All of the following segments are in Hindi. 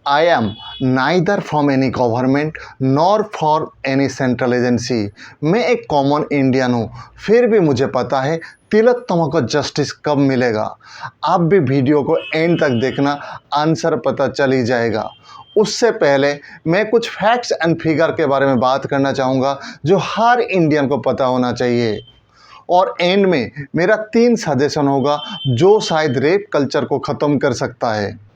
I am neither from any government nor for any central agency। मैं एक कॉमन इंडियन हूँ, फिर भी मुझे पता है तिलोत्तमा को जस्टिस कब मिलेगा। आप भी वीडियो को एंड तक देखना, आंसर पता चल ही जाएगा। उससे पहले मैं कुछ फैक्ट्स एंड फिगर के बारे में बात करना चाहूँगा जो हर इंडियन को पता होना चाहिए। और एंड में मेरा 3 सजेशन होगा जो शायद रेप कल्चर को ख़त्म कर सकता है।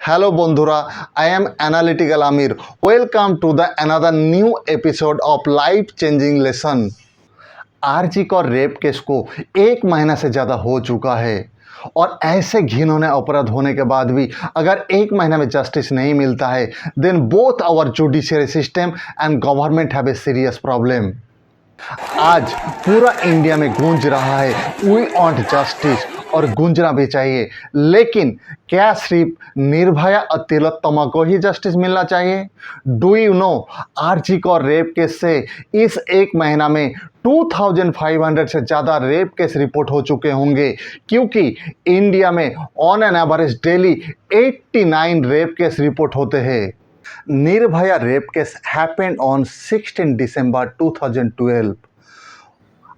हेलो बंधुरा, I am analytical Aamir. Welcome to the another new episode of life changing lesson. RG Kaur rape case को 1 महीना से ज़्यादा हो चुका है और ऐसे घिनौने अपराध होने के बाद भी अगर 1 महीना में जस्टिस नहीं मिलता है, then both our judiciary system and government have a serious problem. आज पूरा इंडिया में गूंज रहा है वी वांट जस्टिस, और गूंजना भी चाहिए, लेकिन क्या सिर्फ निर्भया और तिलोत्तमा को ही जस्टिस मिलना चाहिए? Do you know RG Kaur rape case से इस 1 महीना में 2500 से ज़्यादा रेप केस रिपोर्ट हो चुके होंगे, क्योंकि इंडिया में on an average daily 89 rape case report होते हैं। Nirbhaya rape case happened on 16 December 2012।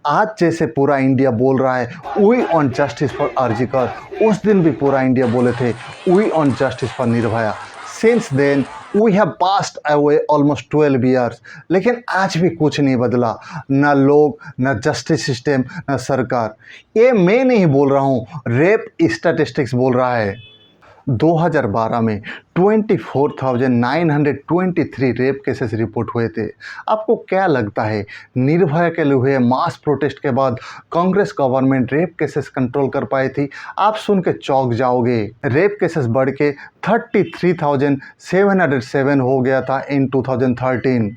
आज जैसे पूरा इंडिया बोल रहा है we want justice for RG Kaur, उस दिन भी पूरा इंडिया बोले थे we want justice for Nirbhaya. Since then we have passed away almost 12 years, लेकिन आज भी कुछ नहीं बदला, न लोग, न जस्टिस सिस्टम, न सरकार। ये मैं नहीं बोल रहा हूँ, रेप स्टैटिस्टिक्स बोल रहा है। 2012 में 24,923 रेप केसेस रिपोर्ट हुए थे। आपको क्या लगता है निर्भया के लिए हुए मास प्रोटेस्ट के बाद Congress government rape cases control कर पाई थी? आप सुन के चौंक जाओगे। रेप केसेस बढ़ के 33,707 हो गया था इन 2013।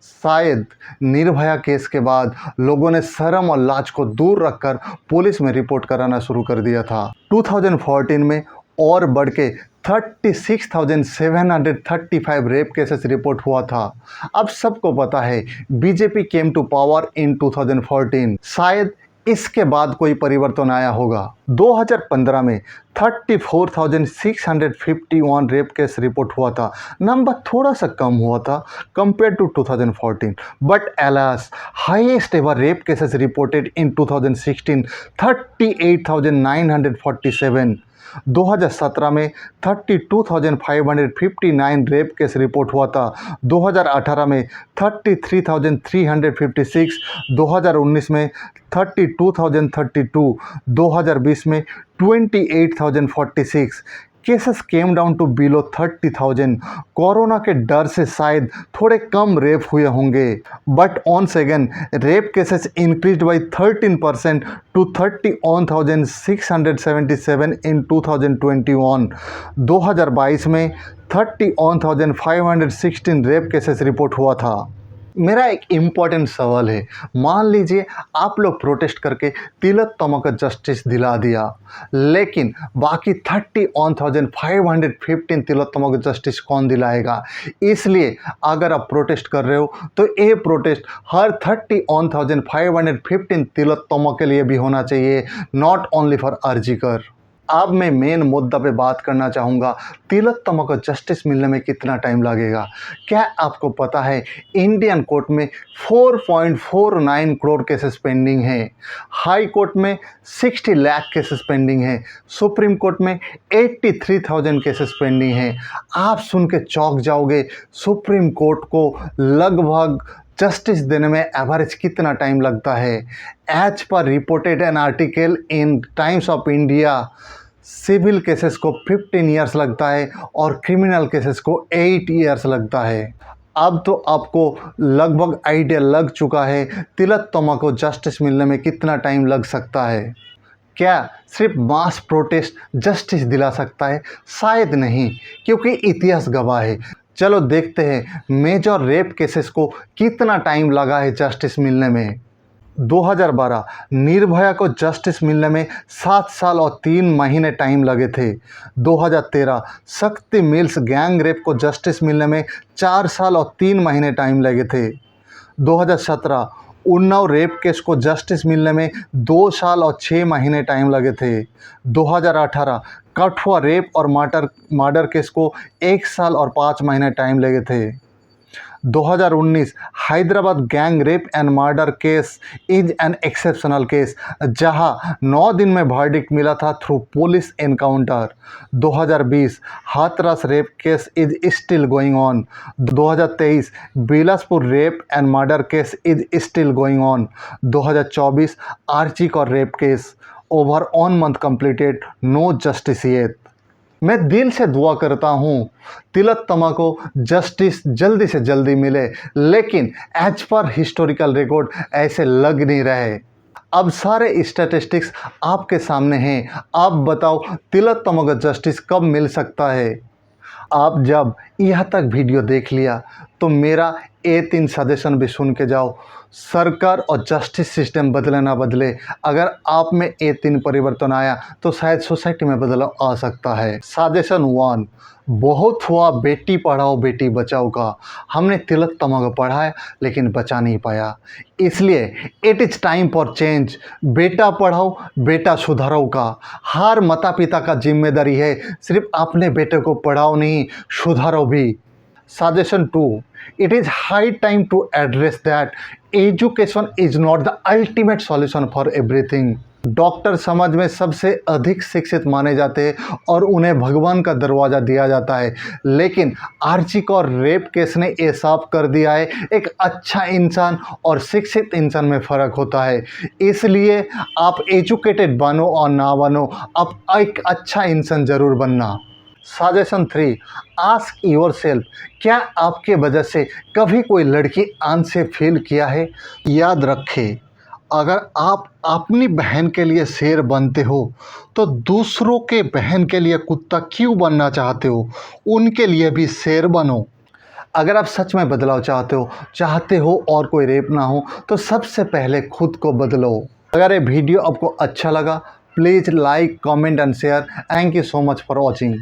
शायद निर्भया केस के बाद लोगों ने शर्म और लाज को दूर रखकर पुलिस में रिपोर्ट कराना शुरू कर दिया था। 2014 में और बढ़ के 36,735 रेप केसेस रिपोर्ट हुआ था। अब सबको पता है BJP came to power in 2014। शायद इसके बाद कोई परिवर्तन आया होगा। 2015 में 34,651 रेप केस रिपोर्ट हुआ था। नंबर थोड़ा सा कम हुआ था compared to 2014, but alas highest ever rape cases reported in 2016 38,947। 2017 में 32,559 रेप केस रिपोर्ट हुआ था। 2018 में 33,356, 2019 में 32,032, 2020 में 28,046। Cases came down to below 30,000। Corona के डर से शायद थोड़े कम रेप हुए होंगे, but once again rape cases increase by 13% to 31,677 in 2021। 2022 में 31,516 रेप केसेस रिपोर्ट हुआ था। मेरा एक इम्पॉर्टेंट सवाल है, मान लीजिए आप लोग प्रोटेस्ट करके तिलोत्तमा को जस्टिस दिला दिया, लेकिन बाकी 31,515 तिलोत्तमा को जस्टिस कौन दिलाएगा? इसलिए अगर आप प्रोटेस्ट कर रहे हो तो ये प्रोटेस्ट हर 31,515 तिलोत्तमा के लिए भी होना चाहिए, not only for RG Kaur. अब मैं मेन मुद्दा पे बात करना चाहूँगा, तिलोत्तमा को जस्टिस मिलने में कितना टाइम लगेगा। क्या आपको पता है इंडियन कोर्ट में 4.49 करोड़ केसेस पेंडिंग हैं, हाई कोर्ट में 60 लाख केसेस पेंडिंग हैं, सुप्रीम कोर्ट में 83,000 केसेस पेंडिंग हैं। आप सुन के चौंक जाओगे, सुप्रीम कोर्ट को लगभग जस्टिस देने में एवरेज कितना टाइम लगता है? As per reported an article in Times of India, civil cases को 15 ईयर्स लगता है और क्रिमिनल केसेस को 8 ईयर्स लगता है। अब तो आपको लगभग आइडिया लग चुका है तिलोत्तमा को जस्टिस मिलने में कितना टाइम लग सकता है। क्या सिर्फ मास प्रोटेस्ट जस्टिस दिला सकता है? शायद नहीं, क्योंकि इतिहास गवाह है। चलो देखते हैं मेजर रेप केसेस को कितना टाइम लगा है जस्टिस मिलने में। 2012 निर्भया को जस्टिस मिलने में 7 साल और 3 महीने टाइम लगे थे। 2013 शक्ति मिल्स गैंग रेप को जस्टिस मिलने में 4 साल और 3 महीने टाइम लगे थे। 2017 उन्नाव रेप केस को जस्टिस मिलने में 2 साल और 6 महीने टाइम लगे थे। 2018 कठुआ रेप और मर्डर केस को 1 साल और 5 महीने टाइम लगे थे। 2019 Hyderabad gang rape and murder case is an exceptional case, जहां 9 दिन में वर्डिक्ट मिला था through police encounter. 2020 Hathras rape case is still going on. 2023 Bilaspur rape and murder case is still going on. 2024 Archi का rape case over 1 month completed, no justice yet. मैं दिल से दुआ करता हूँ तिलोत्तमा को जस्टिस जल्दी से जल्दी मिले, लेकिन एज पर हिस्टोरिकल रिकॉर्ड ऐसे लग नहीं रहे। अब सारे स्टैटिस्टिक्स आपके सामने हैं। आप बताओ तिलोत्तमा को जस्टिस कब मिल सकता है? आप जब यहाँ तक वीडियो देख लिया तो मेरा ये 3 सजेशन भी सुन के जाओ। सरकार और जस्टिस सिस्टम बदले ना बदले, अगर आप में ये 3 परिवर्तन आया तो शायद सोसाइटी में बदलाव आ सकता है। सजेशन 1, बहुत हुआ बेटी पढ़ाओ बेटी बचाओ का। हमने तिलोत्तमा को पढ़ाया लेकिन बचा नहीं पाया, इसलिए it is time for change. बेटा पढ़ाओ बेटा सुधारो का हर माता पिता का जिम्मेदारी है। सिर्फ अपने बेटे को पढ़ाओ नहीं, सुधारो भी। Suggestion 2, it is high time to address that education is not the ultimate solution for everything. Doctor समाज में सबसे अधिक शिक्षित माने जाते हैं और उन्हें भगवान का दरवाज़ा दिया जाता है, लेकिन आर्ची का रेप केस ने ये साफ कर दिया है एक अच्छा इंसान और शिक्षित इंसान में फ़र्क होता है। इसलिए आप एजुकेटेड बनो और ना बनो, आप एक अच्छा इंसान ज़रूर बनना। सजेशन 3, आस्क योर सेल्फ, क्या आपके वजह से कभी कोई लड़की अनसेफ फील किया है? याद रखें, अगर आप अपनी बहन के लिए शेर बनते हो तो दूसरों के बहन के लिए कुत्ता क्यों बनना चाहते हो? उनके लिए भी शेर बनो। अगर आप सच में बदलाव चाहते हो और कोई रेप ना हो तो सबसे पहले खुद को बदलो। अगर ये वीडियो आपको अच्छा लगा please like, comment and share. Thank you so much for watching.